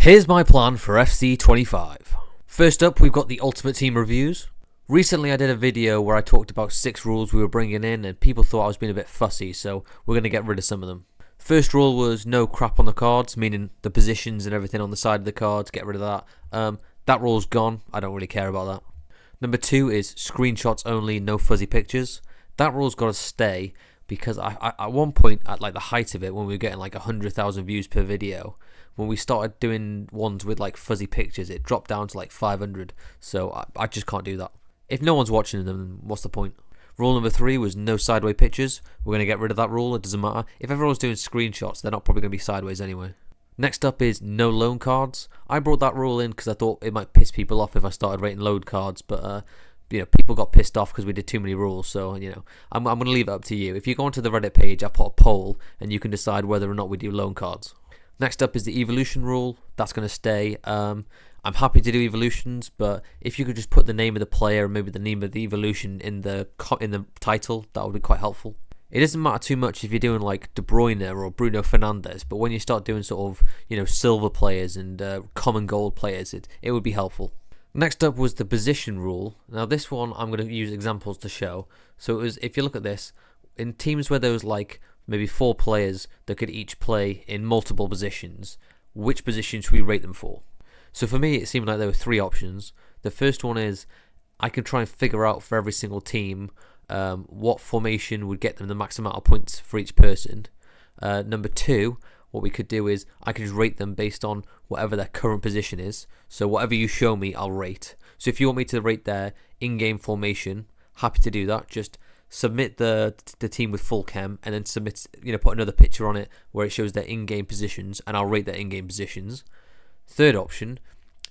Here's my plan for FC25. First up, we've got the Ultimate Team reviews. Recently I did a video where I talked about 6 rules we were bringing in and people thought I was being a bit fussy, so we're going to get rid of some of them. First rule was no crap on the cards, meaning the positions and everything on the side of the cards, get rid of that. That rule's gone, I don't really care about that. Number 2 is screenshots only, no fuzzy pictures. That rule's got to stay because I at one point, at like the height of it, when we were getting like 100,000 views per video, when we started doing ones with like fuzzy pictures, it dropped down to like 500, so I just can't do that. If no one's watching them, what's the point? Rule number 3 was no sideways pictures. We're going to get rid of that rule, it doesn't matter. If everyone's doing screenshots, they're not probably going to be sideways anyway. Next up is no loan cards. I brought that rule in because I thought it might piss people off if I started rating load cards, but people got pissed off because we did too many rules, so I'm going to leave it up to you. If you go onto the Reddit page, I put a poll and you can decide whether or not we do loan cards. Next up is the evolution rule. That's going to stay. I'm happy to do evolutions, but if you could just put the name of the player and maybe the name of the evolution in the title, that would be quite helpful. It doesn't matter too much if you're doing like De Bruyne or Bruno Fernandes, but when you start doing sort of silver players and common gold players, it would be helpful. Next up was the position rule. Now this one I'm going to use examples to show. So it was, if you look at this, in teams where there was like maybe 4 players that could each play in multiple positions, which position should we rate them for? So for me, it seemed like there were 3 options. The first one is I can try and figure out for every single team what formation would get them the max amount of points for each person. Number 2, what we could do is I can just rate them based on whatever their current position is. So whatever you show me, I'll rate. So if you want me to rate their in-game formation, happy to do that. Just submit the team with full chem and then submit, put another picture on it where it shows their in-game positions and I'll rate their in-game positions. Third option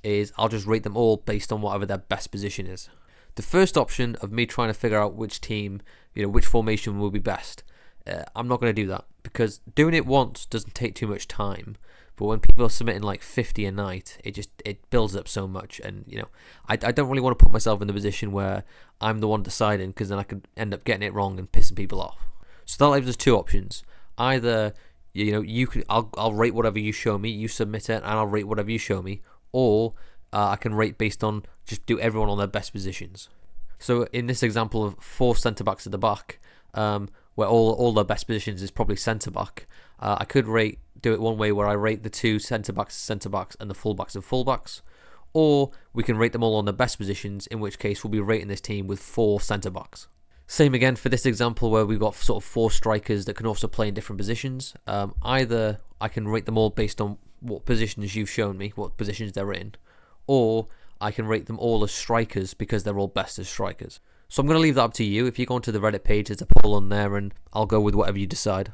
is I'll just rate them all based on whatever their best position is. The first option of me trying to figure out which team, which formation will be best, I'm not going to do that because doing it once doesn't take too much time. But when people are submitting like 50 a night, it builds up so much, and I don't really want to put myself in the position where I'm the one deciding, because then I could end up getting it wrong and pissing people off. So that leaves us 2 options. Either I'll rate whatever you show me, you submit it, and I'll rate whatever you show me, or I can rate based on just do everyone on their best positions. So in this example of 4 centre backs at the back, where all their best positions is probably centre back, I could do it one way where I rate the 2 centre backs and the fullbacks and fullbacks, or we can rate them all on their best positions, in which case we'll be rating this team with 4 centre backs. Same again for this example where we've got sort of 4 strikers that can also play in different positions. Either I can rate them all based on what positions you've shown me, what positions they're in, or I can rate them all as strikers because they're all best as strikers. So I'm going to leave that up to you. If you go onto the Reddit page, there's a poll on there and I'll go with whatever you decide.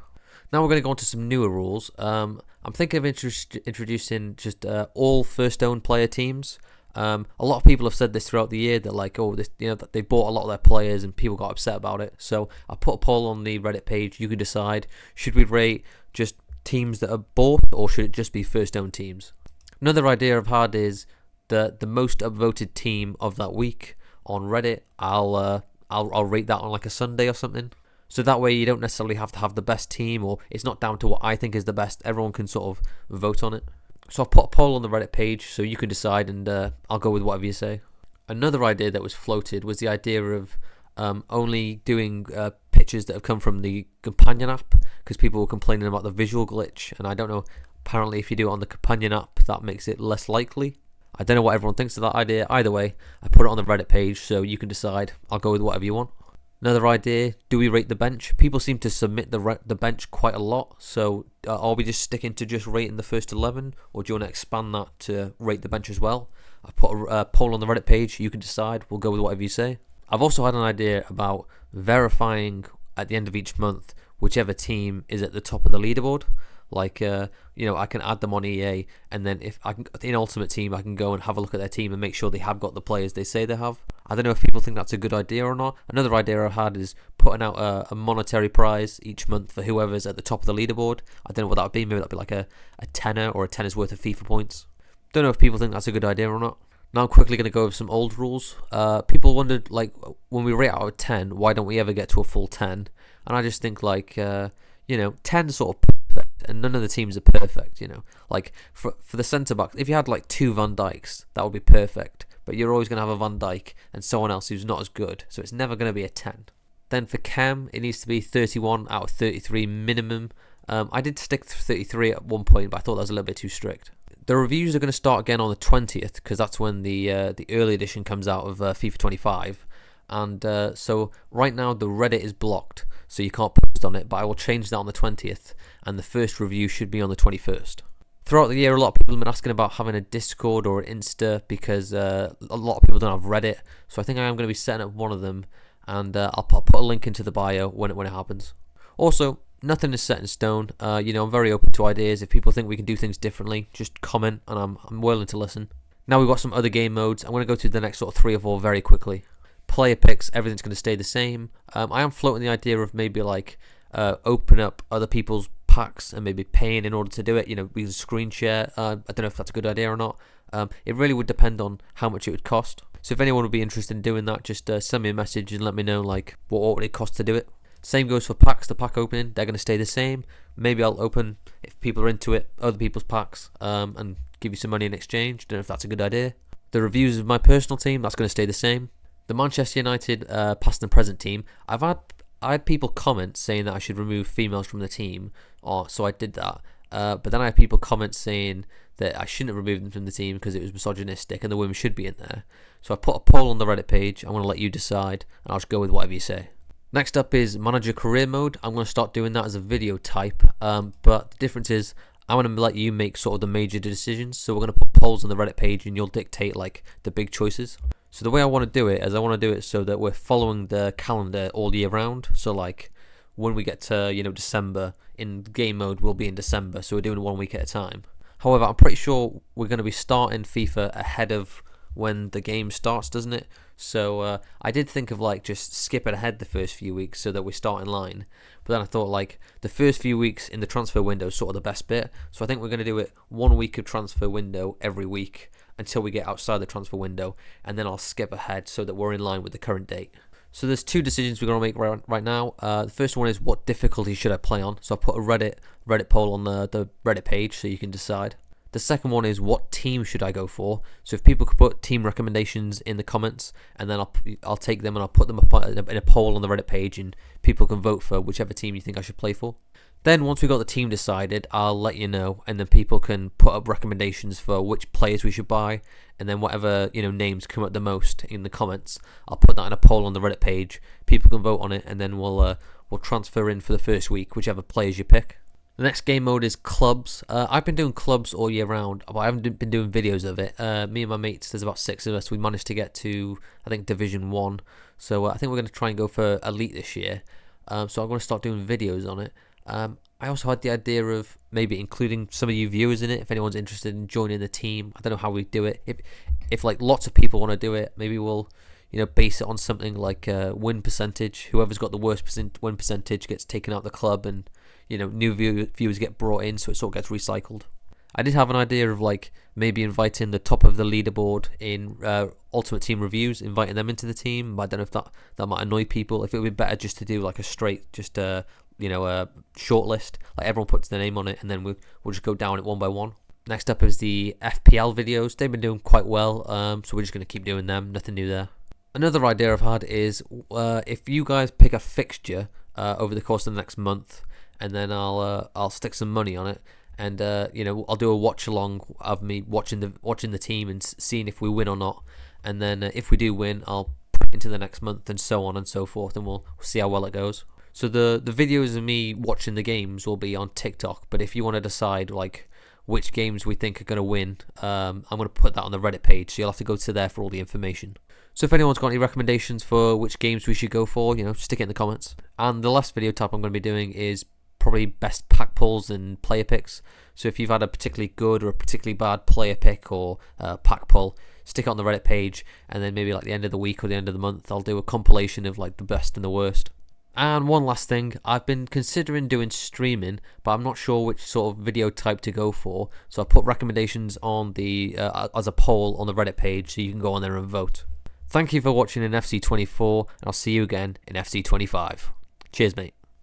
Now we're going to go on to some newer rules. I'm thinking of introducing just all first-owned player teams. A lot of people have said this throughout the year that that they bought a lot of their players and people got upset about it. So I put a poll on the Reddit page. You can decide, should we rate just teams that are bought or should it just be first-owned teams? Another idea I've had is the most upvoted team of that week on Reddit. I'll rate that on like a Sunday or something. So that way you don't necessarily have to have the best team, or it's not down to what I think is the best. Everyone can sort of vote on it. So I've put a poll on the Reddit page so you can decide, and I'll go with whatever you say. Another idea that was floated was the idea of only doing pictures that have come from the companion app, because people were complaining about the visual glitch, and I don't know, apparently if you do it on the companion app that makes it less likely. I don't know what everyone thinks of that idea. Either way, I put it on the Reddit page so you can decide. I'll go with whatever you want. Another idea, do we rate the bench? People seem to submit the bench quite a lot, so are we just sticking to just rating the first 11, or do you want to expand that to rate the bench as well? I put a poll on the Reddit page, you can decide, we'll go with whatever you say. I've also had an idea about verifying at the end of each month whichever team is at the top of the leaderboard. Like, I can add them on EA, and then if I can, in Ultimate Team, I can go and have a look at their team and make sure they have got the players they say they have. I don't know if people think that's a good idea or not. Another idea I've had is putting out a monetary prize each month for whoever's at the top of the leaderboard. I don't know what that would be. Maybe that'd be like a tenner or a tenner's worth of FIFA points. Don't know if people think that's a good idea or not. Now I'm quickly going to go over some old rules. People wondered, like, when we rate out of 10, why don't we ever get to a full 10? And I just think, like, 10 sort of perfect. and none of the teams are perfect, you know. Like for the centre backs, if you had like 2 Van Dijks, that would be perfect. But you're always going to have a Van Dijk and someone else who's not as good, so it's never going to be a 10. Then for chem, it needs to be 31 out of 33 minimum. I did stick to 33 at one point, but I thought that was a little bit too strict. The reviews are going to start again on the 20th, because that's when the early edition comes out of FIFA 25. And so right now the Reddit is blocked, so you can't post on it, but I will change that on the 20th, and the first review should be on the 21st. Throughout the year, a lot of people have been asking about having a Discord or an Insta, because a lot of people don't have Reddit, so I think I am going to be setting up one of them, and I'll put a link into the bio when it happens. Also, nothing is set in stone. You know, I'm very open to ideas. If people think we can do things differently, just comment, and I'm willing to listen. Now we've got some other game modes. I'm going to go through the next sort of 3 or 4 very quickly. Player picks, everything's going to stay the same. I am floating the idea of maybe like open up other people's packs and maybe paying in order to do it. You know, we can screen share. I don't know if that's a good idea or not. It really would depend on how much it would cost. So if anyone would be interested in doing that, just send me a message and let me know like what would it cost to do it. Same goes for packs. The pack opening, they're going to stay the same. Maybe I'll open, if people are into it, other people's packs and give you some money in exchange. Don't know if that's a good idea. The reviews of my personal team, that's going to stay the same. The Manchester United past and present team, I had people comment saying that I should remove females from the team, so I did that. But then I had people comment saying that I shouldn't remove them from the team because it was misogynistic and the women should be in there. So I put a poll on the Reddit page. I'm going to let you decide, and I'll just go with whatever you say. Next up is manager career mode. I'm going to start doing that as a video type, but the difference is I'm going to let you make sort of the major decisions. So we're going to put polls on the Reddit page, and you'll dictate like the big choices. So the way I want to do it is I want to do it so that we're following the calendar all year round. So like when we get to, you know, December, in game mode we'll be in December, so we're doing 1 week at a time. However, I'm pretty sure we're going to be starting FIFA ahead of when the game starts, doesn't it? So I did think of like just skipping ahead the first few weeks so that we start in line. But then I thought like the first few weeks in the transfer window is sort of the best bit. So I think we're going to do it 1 week of transfer window every week until we get outside the transfer window, and then I'll skip ahead so that we're in line with the current date. So there's 2 decisions we're going to make right now. The first one is what difficulty should I play on? So I'll put a Reddit poll on the Reddit page so you can decide. The second one is what team should I go for? So if people could put team recommendations in the comments, and then I'll take them and I'll put them up in a poll on the Reddit page, and people can vote for whichever team you think I should play for. Then once we got the team decided, I'll let you know, and then people can put up recommendations for which players we should buy, and then whatever, you know, names come up the most in the comments, I'll put that in a poll on the Reddit page. People can vote on it, and then we'll transfer in for the first week whichever players you pick. The next game mode is clubs. I've been doing clubs all year round, but I haven't been doing videos of it. Me and my mates, there's about 6 of us, we managed to get to, I think, Division 1. So I think we're going to try and go for Elite this year. So I'm going to start doing videos on it. I also had the idea of maybe including some of you viewers in it, if anyone's interested in joining the team. I don't know how we do it. If like lots of people want to do it, maybe we'll, you know, base it on something like win percentage. Whoever's got the worst win percentage gets taken out of the club, and, you know, new viewers get brought in, so it sort of gets recycled. I did have an idea of like maybe inviting the top of the leaderboard in Ultimate Team reviews, inviting them into the team, but I don't know if that might annoy people. If it would be better just to do like a straight, just a short list, like everyone puts their name on it, and then we'll just go down it one by one. Next up is the FPL videos. They've been doing quite well, so we're just going to keep doing them. Nothing new there. Another idea I've had is if you guys pick a fixture over the course of the next month, and then I'll stick some money on it, and I'll do a watch along of me watching the team and seeing if we win or not, and then if we do win, I'll put it into the next month, and so on and so forth, and we'll see how well it goes. So the videos of me watching the games will be on TikTok, but if you want to decide like which games we think are going to win, I'm going to put that on the Reddit page, so you'll have to go to there for all the information. So if anyone's got any recommendations for which games we should go for, stick it in the comments. And the last video type I'm going to be doing is probably best pack pulls and player picks. So if you've had a particularly good or a particularly bad player pick or pack pull, stick it on the Reddit page, and then maybe like the end of the week or the end of the month, I'll do a compilation of like the best and the worst. And one last thing, I've been considering doing streaming, but I'm not sure which sort of video type to go for. So I put recommendations on the as a poll on the Reddit page, so you can go on there and vote. Thank you for watching in FC24, and I'll see you again in FC25. Cheers, mate.